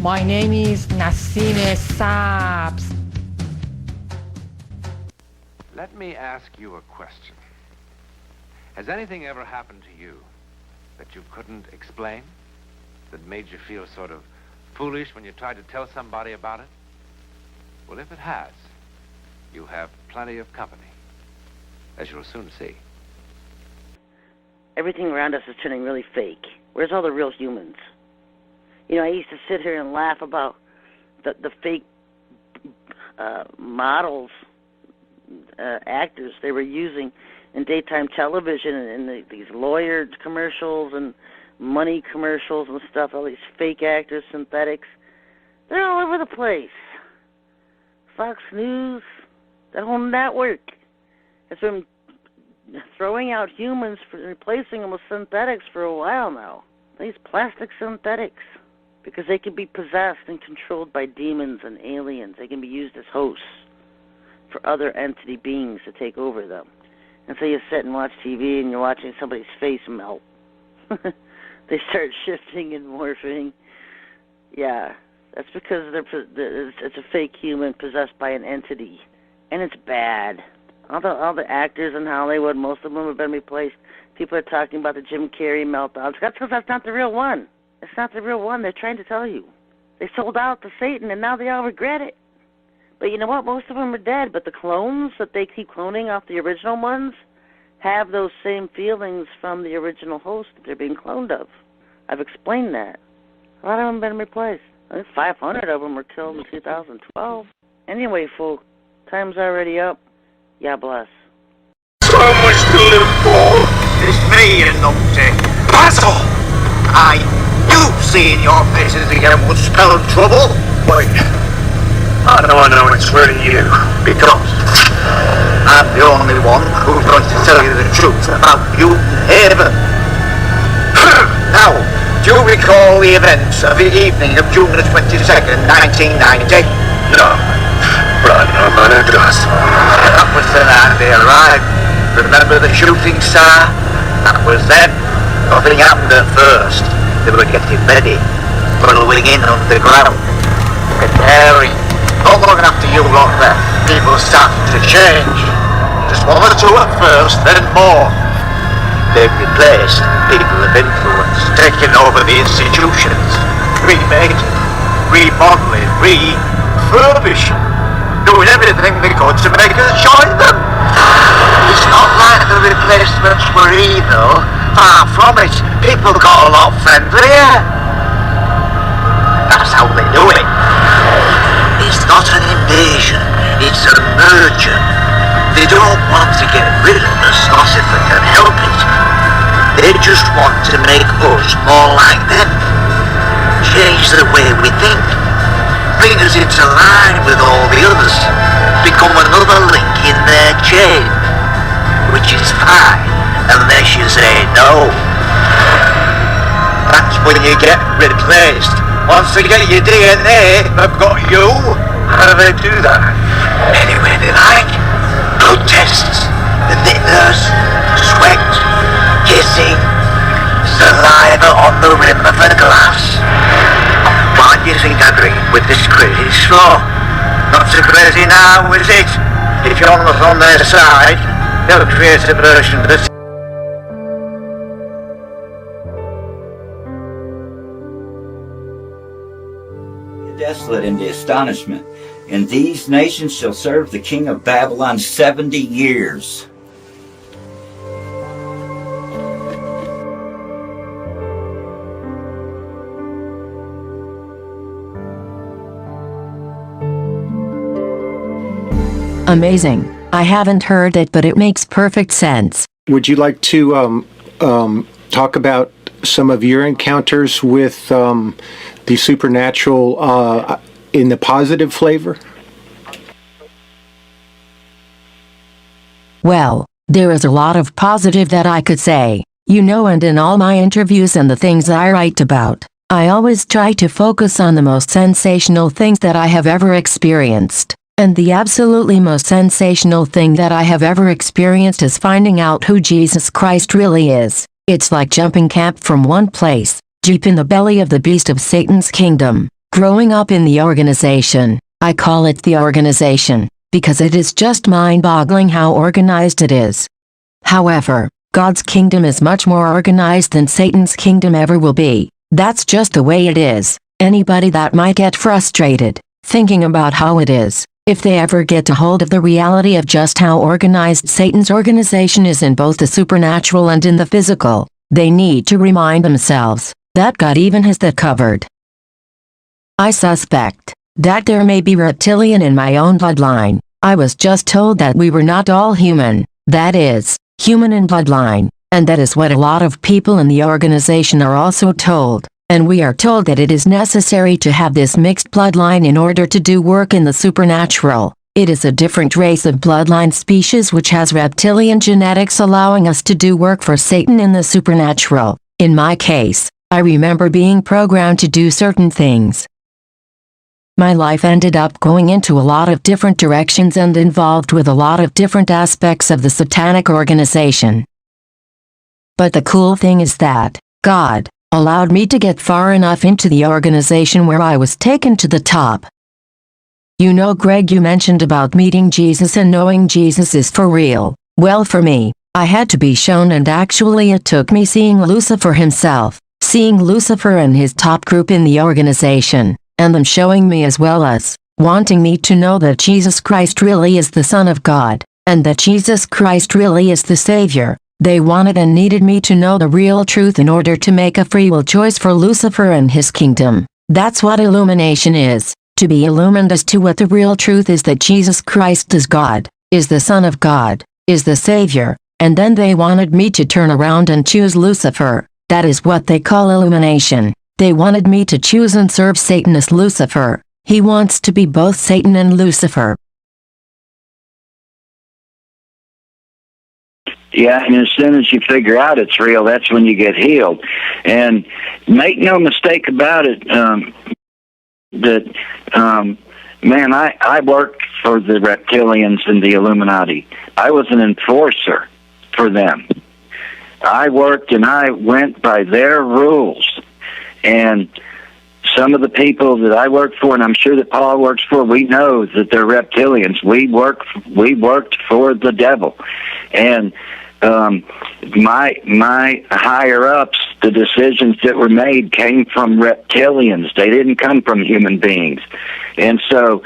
My name is Nassine Sabs. Let me ask you a question. Has anything ever happened to you that you couldn't explain? That made you feel sort of foolish when you tried to tell somebody about it? Well, if it has, you have plenty of company, as you'll soon see. Everything around us is turning really fake. Where's all the real humans? You know, I used to sit here and laugh about the fake models, actors they were using in daytime television and these lawyer commercials and money commercials and stuff, all these fake actors, synthetics. They're all over the place. Fox News, that whole network has been throwing out humans for replacing them with synthetics for a while now. These plastic synthetics. Because they can be possessed and controlled by demons and aliens. They can be used as hosts for other entity beings to take over them. And so you sit and watch TV and you're watching somebody's face melt. They start shifting and morphing. Yeah, that's because it's a fake human possessed by an entity. And it's bad. All the actors in Hollywood, most of them have been replaced. People are talking about the Jim Carrey meltdowns. That's because that's not the real one. It's not the real one. They're trying to tell you. They sold out to Satan, and now they all regret it. But you know what? Most of them are dead. But the clones that they keep cloning off the original ones have those same feelings from the original host that they're being cloned of. I've explained that. A lot of them have been replaced. I think 500 of them were killed in 2012. Anyway, folks, time's already up. Yeah, bless. So much to live for. It's me, you numpty. Basil! Seeing your faces again would spell trouble. Wait, I know it's really you, because I'm the only one who's going to tell you the truth about Haven. Now, do you recall the events of the evening of June the 22nd, 1990? No, but I know my address. That was the night they arrived. Remember the shooting star? That was then. Nothing happened at first. They were getting ready, burrowing in underground, preparing. Not long after you lot left, people started to change. Just one or two at first, then more. They've replaced people of influence, taking over the institutions, remaking, remodeling, refurbishing, doing everything they could to make us join them. It's not like the replacements were evil. Far from it. People got a lot friendlier. That's how they do it. It's not an invasion. It's a merger. They don't want to get rid of us, not if they can help it. They just want to make us more like them. Change the way we think. Bring us into line with all the others. Become another link in their chain. Which is fine, unless you say no. That's when you get replaced. Once they get your DNA, they've got you. How do they do that? Any way they like. Blood tests, the thinners, sweat, kissing, saliva on the rim of a glass. Why do you think I drink with this crazy straw? Not so crazy now, is it? If you're not on their side, they'll create a version that's desolate in the astonishment, and these nations shall serve the king of Babylon 70 years. Amazing. I haven't heard it, but it makes perfect sense. Would you like to talk about some of your encounters with the supernatural in the positive flavor? Well, there is a lot of positive that I could say. You know, and in all my interviews and the things I write about, I always try to focus on the most sensational things that I have ever experienced. And the absolutely most sensational thing that I have ever experienced is finding out who Jesus Christ really is. It's like jumping camp from one place, deep in the belly of the beast of Satan's kingdom. Growing up in the organization, I call it the organization, because it is just mind-boggling how organized it is. However, God's kingdom is much more organized than Satan's kingdom ever will be. That's just the way it is. Anybody that might get frustrated, thinking about how it is, if they ever get a hold of the reality of just how organized Satan's organization is in both the supernatural and in the physical, they need to remind themselves that God even has that covered. I suspect that there may be reptilian in my own bloodline. I was just told that we were not all human, that is, human in bloodline, and that is what a lot of people in the organization are also told, and we are told that it is necessary to have this mixed bloodline in order to do work in the supernatural. It is a different race of bloodline species which has reptilian genetics allowing us to do work for Satan in the supernatural. In my case, I remember being programmed to do certain things. My life ended up going into a lot of different directions and involved with a lot of different aspects of the satanic organization. But the cool thing is that God allowed me to get far enough into the organization where I was taken to the top. You know, Greg, you mentioned about meeting Jesus and knowing Jesus is for real. Well, for me, I had to be shown, and actually it took me seeing Lucifer himself, seeing Lucifer and his top group in the organization, and them showing me as well as wanting me to know that Jesus Christ really is the Son of God, and that Jesus Christ really is the Savior. They wanted and needed me to know the real truth in order to make a free will choice for Lucifer and his kingdom. That's what illumination is, to be illumined as to what the real truth is, that Jesus Christ is God, is the Son of God, is the Savior, and then they wanted me to turn around and choose Lucifer. That is what they call illumination. They wanted me to choose and serve Satan as Lucifer. He wants to be both Satan and Lucifer. Yeah, and as soon as you figure out it's real, that's when you get healed. And make no mistake about it, man, I worked for the reptilians and the Illuminati. I was an enforcer for them. I worked and I went by their rules. And some of the people that I worked for, and I'm sure that Paul works for, we know that they're reptilians. We worked for the devil. And my higher ups, the decisions that were made came from reptilians. They didn't come from human beings. And so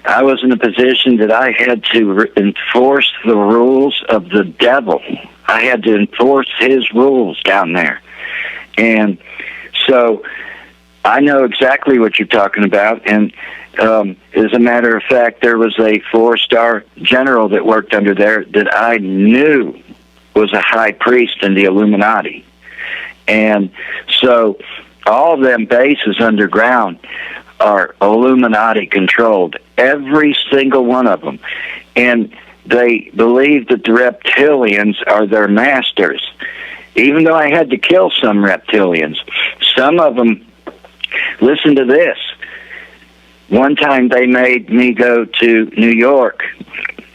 I was in a position that I had to enforce the rules of the devil. I had to enforce his rules down there. And so I know exactly what you're talking about. And as a matter of fact, there was a 4-star general that worked under there that I knew was a high priest in the Illuminati. And so all of them bases underground are Illuminati controlled, every single one of them. And they believe that the reptilians are their masters. Even though I had to kill some reptilians, some of them, listen to this. One time they made me go to New York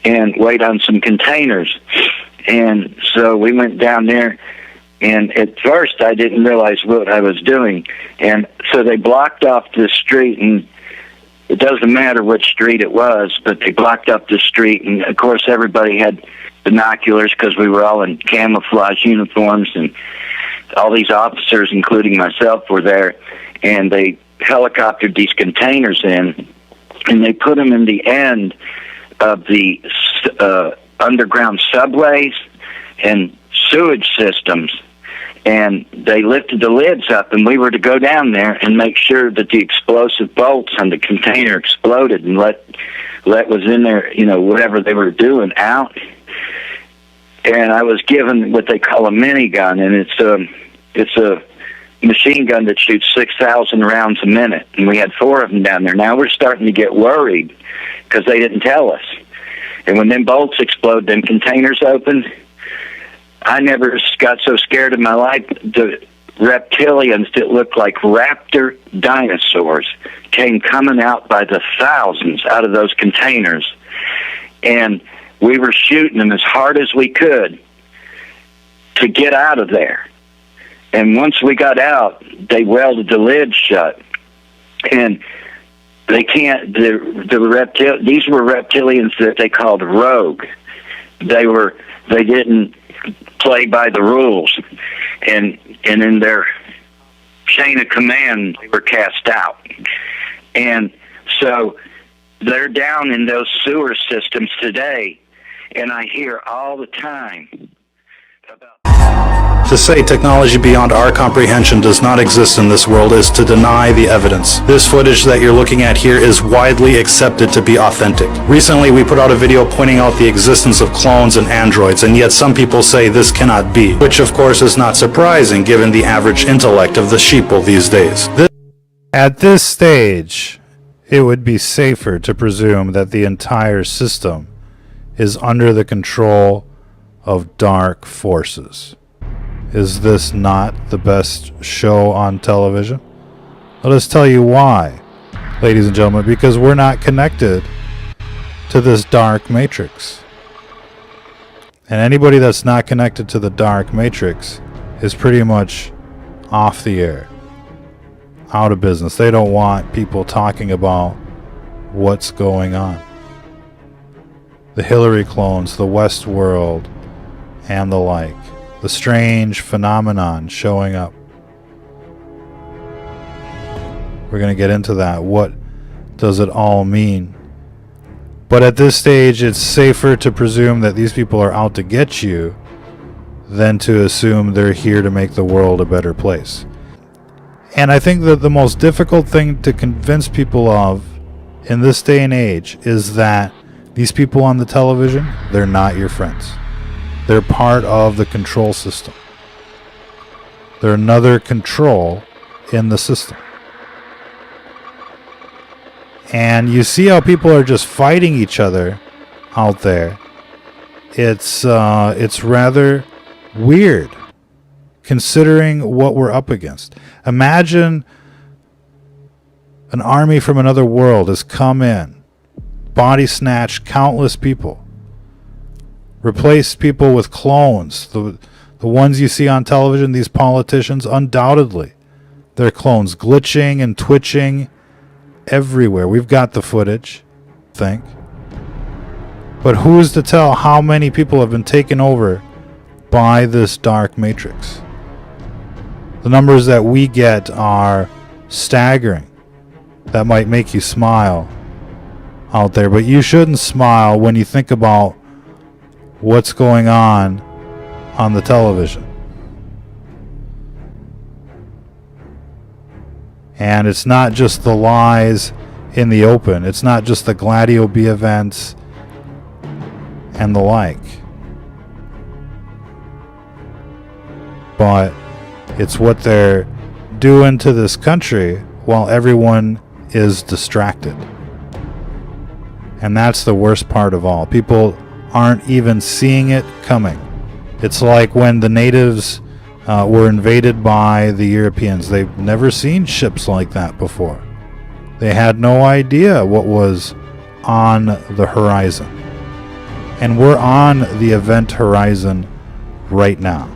and wait on some containers. And so we went down there, and at first I didn't realize what I was doing. And so they blocked off the street, and it doesn't matter which street it was, but they blocked up the street. And, of course, everybody had binoculars because we were all in camouflage uniforms, and all these officers, including myself, were there. And they helicoptered these containers in, and they put them in the end of the underground subways and sewage systems, and they lifted the lids up, and we were to go down there and make sure that the explosive bolts on the container exploded and let was in there, whatever they were doing out. And I was given what they call a minigun, and it's a machine gun that shoots 6,000 rounds a minute, and we had 4 of them down there. Now we're starting to get worried because they didn't tell us. And when them bolts explode, them containers open, I never got so scared in my life. The reptilians that looked like raptor dinosaurs came coming out by the thousands out of those containers, and we were shooting them as hard as we could to get out of there. And once we got out, they welded the lid shut, and they can't. These were reptilians that they called rogue. They didn't play by the rules, and in their chain of command, they were cast out. And so they're down in those sewer systems today, and I hear all the time about... To say technology beyond our comprehension does not exist in this world is to deny the evidence. This footage that you're looking at here is widely accepted to be authentic. Recently, we put out a video pointing out the existence of clones and androids, and yet some people say this cannot be, which of course is not surprising given the average intellect of the sheeple these days. At this stage, it would be safer to presume that the entire system is under the control of dark forces. Is this not the best show on television? Let us tell you why, ladies and gentlemen, because we're not connected to this dark matrix. And anybody that's not connected to the dark matrix is pretty much off the air, out of business. They don't want people talking about what's going on. The Hillary clones, the Westworld, and the like. The strange phenomenon showing up. We're going to get into that. What does it all mean? But at this stage, it's safer to presume that these people are out to get you than to assume they're here to make the world a better place. And I think that the most difficult thing to convince people of in this day and age is that these people on the television, they're not your friends. They're part of the control system. They're another control in the system. And you see how people are just fighting each other out there. It's rather weird considering what we're up against. Imagine an army from another world has come in, body snatched countless people, replace people with clones. The ones you see on television, these politicians, undoubtedly, they're clones, glitching and twitching everywhere. We've got the footage, I think. But who's to tell how many people have been taken over by this dark matrix? The numbers that we get are staggering. That might make you smile out there, but you shouldn't smile when you think about what's going on the television. And it's not just the lies in the open. It's not just the Gladio B events and the like. But it's what they're doing to this country while everyone is distracted. And that's the worst part of all. People aren't even seeing it coming. It's like when the natives were invaded by the Europeans. They've never seen ships like that before. They had no idea what was on the horizon. And we're on the event horizon right now.